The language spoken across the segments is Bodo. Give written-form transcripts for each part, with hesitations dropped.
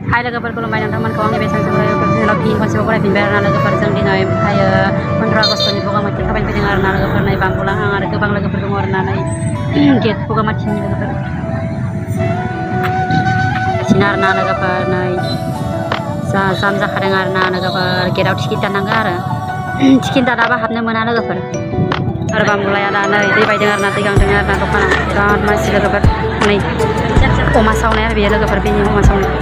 Hai logoफोरखौ खुलुमबाय नोंथांमोनखौ आंनि बेसेन जोंनाव फिन खनसेबाव फरायफिनबाय आरोना लोगोफोरजों दिनै ओमफ्रायो 15 आगस्टनि बगामाथि थाबायनो फैदों आरोना लोगोफोर नै बांबुला आं आरो गोबां लोगोफोर दङ आरोना नै गेट बगामाथिनि लोगोफोर सिना आरोना लोगोफोर नै जाम जाखादों आरोना लोगोफोर गेटआव टिकेट दाननांगौ आरो टिकेट दानाबा हाबनो मोना लोगोफोर आरो बांबुलाया दा नै दै बायदों आरोना दै गांदों आरोना दखानाव बिराद मानसि लोगोफोर नै अमा सावनाय आरो बेयो लोगोफोर बेनि अमा सावनाय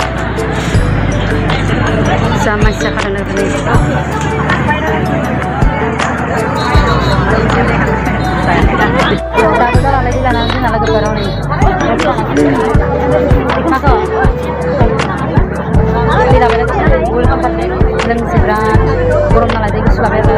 जा मानसि जाखादों लोगोफोर दाबो जालांबाय दै लानानै जोंना लोगोफोर हनै माखौ दै लाबाय लोंनोसै बिराद गरम नालाय दै गुसु लाबाय आरो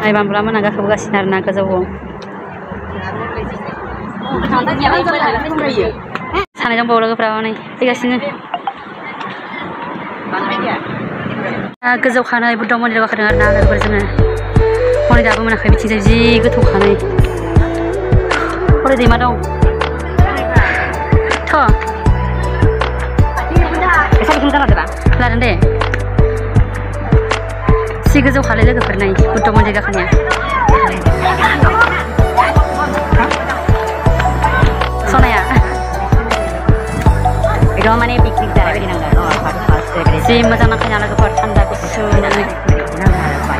Ay bambula mana gak kebuka sinar na ke jauh. Sana jam bawa lagi perawan nih, tiga sini. Ke jauh kana ibu domo di bawah kedengar naga bersama. Mau di apa mana kayak bici jadi gitu kana. Mau di mana dong? Toh. Esok kita lada lah. Lada deh. Si goजौ खालाय लोगोफोर नाय बुद्ध मन्दिर गाखोनाया सनाया बेखौ माने पिकनिक जानाय बायदि नांगौ जि मोजां नांखायना लोगोफोर थान्दा गुसु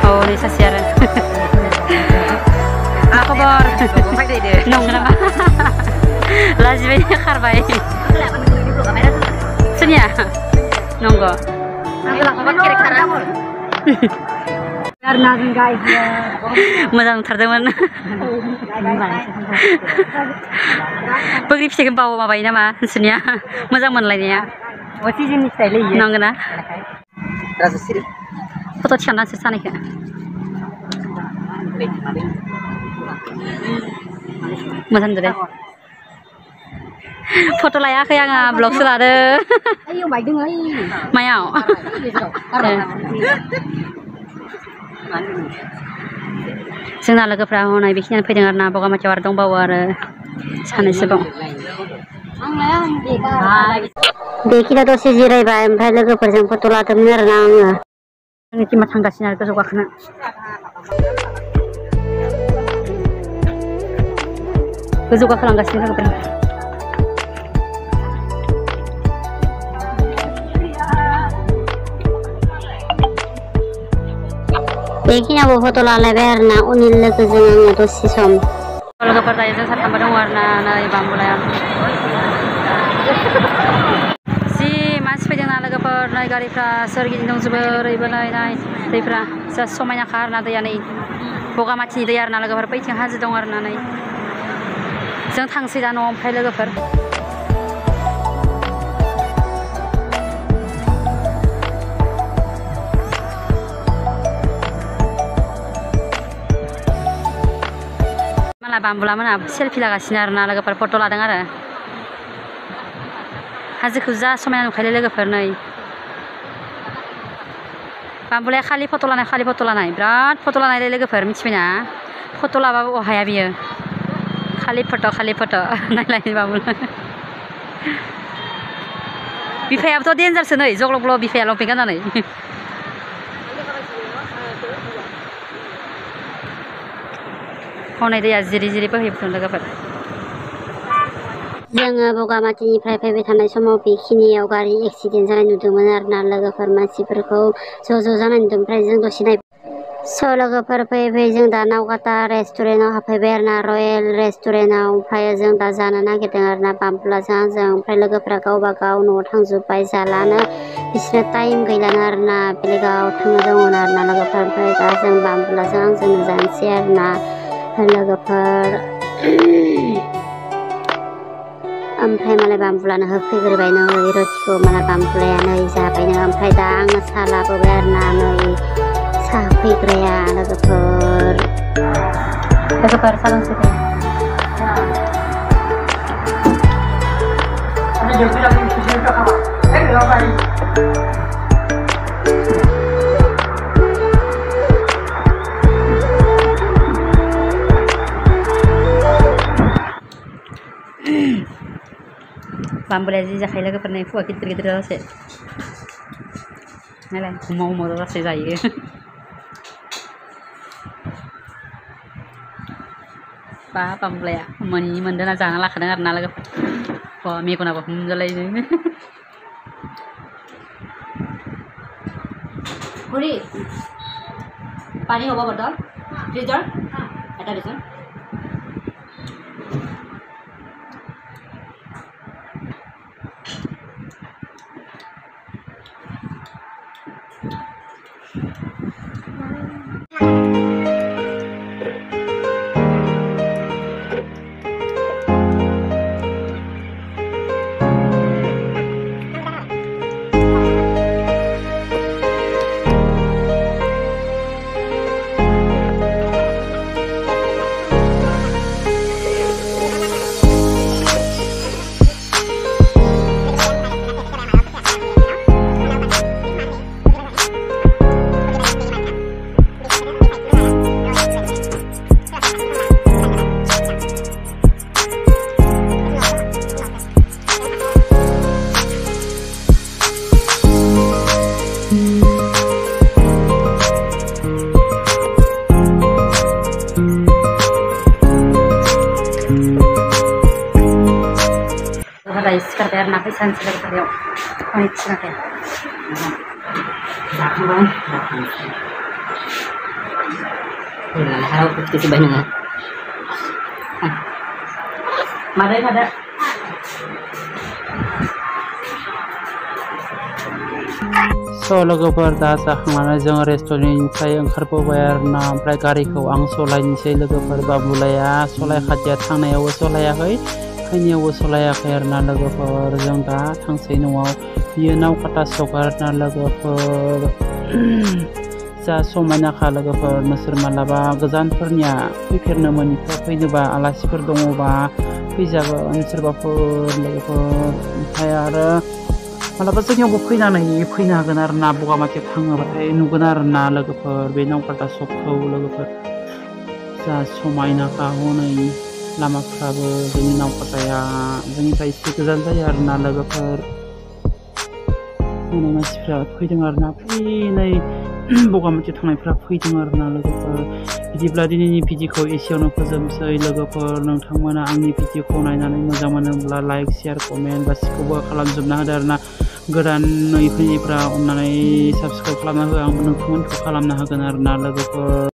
औ नै सासे आरो मा खबर नंगौ नामा लाजिबाय खारबाय सोरनिया नंगौ मोजां नुथारदोंमोन बैग्रि फिथाइखौ बावो माबायो नामा नोंसोरनिया मोजां मोनलायनाया नंगौ ना फट' थिखांना नोंसोर सानैखौ मोजां नुदों फट' लायाखै आङो ब्लगसो लादों मायाव जोंना लोगोफ्रा हनै बेखिनियानो फैदों आरोना बगामाथियाव आरो दंबावो आरो सानैसोबाव बेखिनियाव दसे जिरायबाय ओमफ्राय लोगोफोरजों फट' लादोंमोन आरोना आङो आंनि टिमा थांगासिनो आरो गोजौ गाखोनो गोजौ गाखोलांगासिनो लोगोफोर बेखिनियावबो फट' लालायबाय आरोना उननि लोगोजों आङो दसे सम लोगोफोर दायो जों साथामबो दङ आरोना नै बांबुलाया जि मानसि फैदोंना लोगोफोर नै गारिफ्रा सोरगिदिं दंजोबो ओरैबोलाय नाय दैफ्रा जा समायनाखा आरोना दैया नै बगामाथिनि दै आरोना लोगोफोर बैथिं हाजो दं आरोना नै जों थांसै दा न'आव ओमफ्राय लोगोफोर माला बांबुला मोना सेल्फि लागासिनो आरोना लोगोफोर फट' लादों आरो हाजोखौ जा समायना नुखायोलै लोगोफोर नै बांबुलाया खालि फट' लानाय बिराद फट' लानायलै लोगोफोर मिथिबायना फट' लाबाबो अहाया बियो खालि फट' नायलाय बांबुला बिफायाबोथ' देन्जारसो नै जग्ल' ग्ल' बिफाया लंपेन्ट गाननानै हनै दैया जिरि जिरि बोहैबोदों लोगोफोर जोङो बगामाथिनिफ्राय फैबाय थानाय समाव बेखिनियाव गारि एक्सिडेन्ट जानाय नुदोंमोन आरोना लोगोफोर मानसिफोरखौ ज' जानाय नुदों ओमफ्राय जों दसे नाय स' लोगोफोर फैयै जों दा नावकाता रेस्टुरेन्टआव हाबफैबाय आरोना रयेल रेस्टुरेन्टआव ओमफ्राय जों दा जानो नागिरदों आरोना बांबुलाजों आंजों ओमफ्राय लोगोफोरा गावबा गाव न'आव थांजोब्बाय जालानो बिसोरनो टाइम गैलानो आरोना बेलेगाव थांनो दंमोन आरोना लोगोफोर ओमफ्राय दा जों बांबुलाजों आंजों जानोसै आरोना लोगोफोर ओमफ्राय मालाय बांबुलानो होफैग्रोबाय नै रथिखौ मालाय बांबुलाया नै जाबायनो ओमफ्राय दा आङो साहा लाबोबाय आरोना नै साहा होफैग्राया लोगोफोर साहा लोंसै Bambolaya जि जाखायो लोगोफोरनि फुवा गिदिर गिदिर जासे नालाय हुमाव हुमाव जासे जायो बा बामबुलाया मोनदोंना जाना लाखादों आरो ना लोगोफोर मेगनाबो हमजालायनो हरि पानी होगा बटल फ्रीजर এটা দিছো सिखारबाय आरो ना फैसानोसै लोगोफोर अनेक सिखारबाय जाखांबाय हाराव फुथिजोब्बाय नोङो मादै लोगोफोर दा जाखांनानै जों रेस्टुरेन्टनिफ्राय ओंखारबोबाय आरो ना ओमफ्राय गारिखौ आं सलायनोसै लोगोफोर बाबुलाया सलायखादिया थांनायावबो सलायाखै फैनायावबो सलायाखै आरो ना लोगोफोर जों दा थांसै न'आव बियो नावकाटा सक आरो ना लोगोफोर जा समायनाखा लोगोफोर नोंसोर मालाबा गोजानफोरनिया फैफेरनो मोनिफ्राय फैनोबा आलासिफोर दङबा फैजागोन सोरबाफोर लोगोफोर ओमफ्राय आरो मालाबा जोंनियावबो फैनो हागोन आरो ना बगामाथियाव थाङोबाथाय नुगोन आरो ना लोगोफोर बे नावकाटा सकखौ लोगोफोर जा समायनाखा हनै लामाफ्राबो जोंनि नावकाटाया जोंनिफ्राय एसे गोजान जायो आरो ना लोगोफोर हनै मानसिफ्रा फैदों आरो ना फैनाय बगामाथियाव थांनायफ्रा फैदों आरो ना लोगोफोर बिदिब्ला दिनैनि भिडिअखौ एसेयावनो फोजोबसै लोगोफोर नोंथांमोना आंनि भिडिअखौ नायनानै मोजां मोनोब्ला लाइक शेयार कमेन्ट गासिखौबो खालामजोबना होदो आरो ना गोदानै फैनायफ्रा अननानै साबस्क्राइब खालामना हो आंबो नोंथांमोनखौ खालामना होगोन आरो ना लोगोफोर